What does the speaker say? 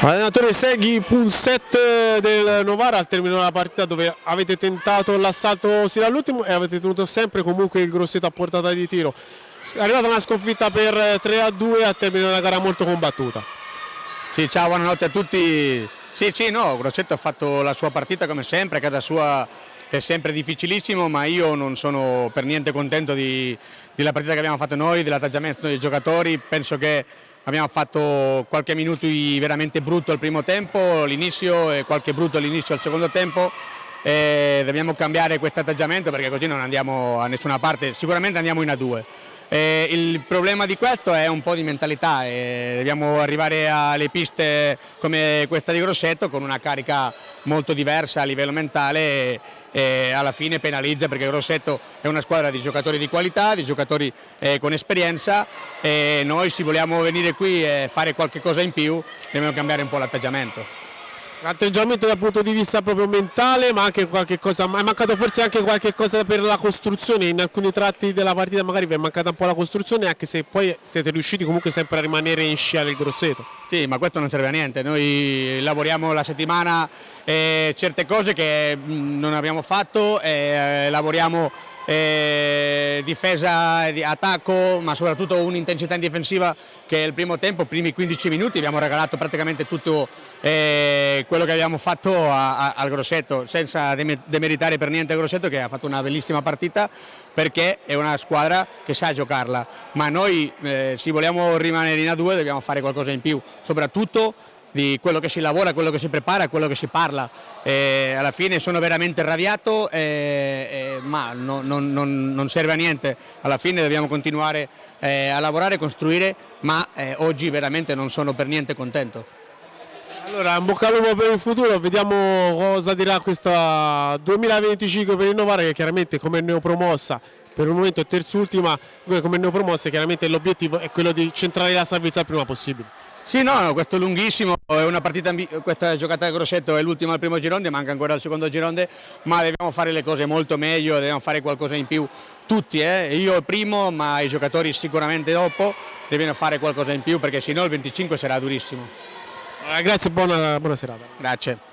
Allenatore Seghi, punset del Novara al termine della partita dove avete tentato l'assalto sino all'ultimo e avete tenuto sempre comunque il Grosseto a portata di tiro. È arrivata una sconfitta per 3-2 al termine di una gara molto combattuta. Sì, ciao, buonanotte a tutti. No, Grosseto ha fatto la sua partita come sempre, a casa sua è sempre difficilissimo, ma io non sono per niente contento della partita che abbiamo fatto noi, dell'atteggiamento dei giocatori. Penso che abbiamo fatto qualche minuto veramente brutto al primo tempo, all'inizio, e qualche brutto all'inizio al secondo tempo. Dobbiamo cambiare questo atteggiamento perché così non andiamo a nessuna parte, sicuramente andiamo in A2. Il problema di questo è un po' di mentalità, dobbiamo arrivare alle piste come questa di Grosseto con una carica molto diversa a livello mentale e alla fine penalizza, perché Grosseto è una squadra di giocatori di qualità, di giocatori con esperienza, e noi se vogliamo venire qui e fare qualche cosa in più dobbiamo cambiare un po' l'atteggiamento. Atteggiamento dal punto di vista proprio mentale, ma anche qualche cosa, ma è mancato forse anche qualche cosa per la costruzione, in alcuni tratti della partita magari vi è mancata un po' la costruzione, anche se poi siete riusciti comunque sempre a rimanere in scia del Grosseto. Sì, ma questo non serve a niente, noi lavoriamo la settimana certe cose che non abbiamo fatto, lavoriamo difesa, attacco, ma soprattutto un'intensità in difensiva che il primo tempo, primi 15 minuti abbiamo regalato praticamente tutto quello che abbiamo fatto al Grosseto, senza demeritare per niente il Grosseto, che ha fatto una bellissima partita perché è una squadra che sa giocarla, ma noi se vogliamo rimanere in A2 dobbiamo fare qualcosa in più, soprattutto di quello che si lavora, quello che si prepara, quello che si parla. Alla fine sono veramente arrabbiato, ma non serve a niente, alla fine dobbiamo continuare a lavorare, costruire, ma oggi veramente non sono per niente contento. Allora, in bocca al lupo per il futuro, vediamo cosa dirà questa 2025 per il Novara, che chiaramente come neopromossa, per il momento è terzultima, come neopromossa chiaramente l'obiettivo è quello di centrare la salvezza il prima possibile. Sì, no, questo è lunghissimo, è una partita, questa giocata a Grosseto è l'ultima al primo girone, manca ancora il secondo girone, ma dobbiamo fare le cose molto meglio, dobbiamo fare qualcosa in più, tutti, io il primo, ma i giocatori sicuramente dopo devono fare qualcosa in più, perché sennò il 25 sarà durissimo. Grazie, buona serata. Grazie.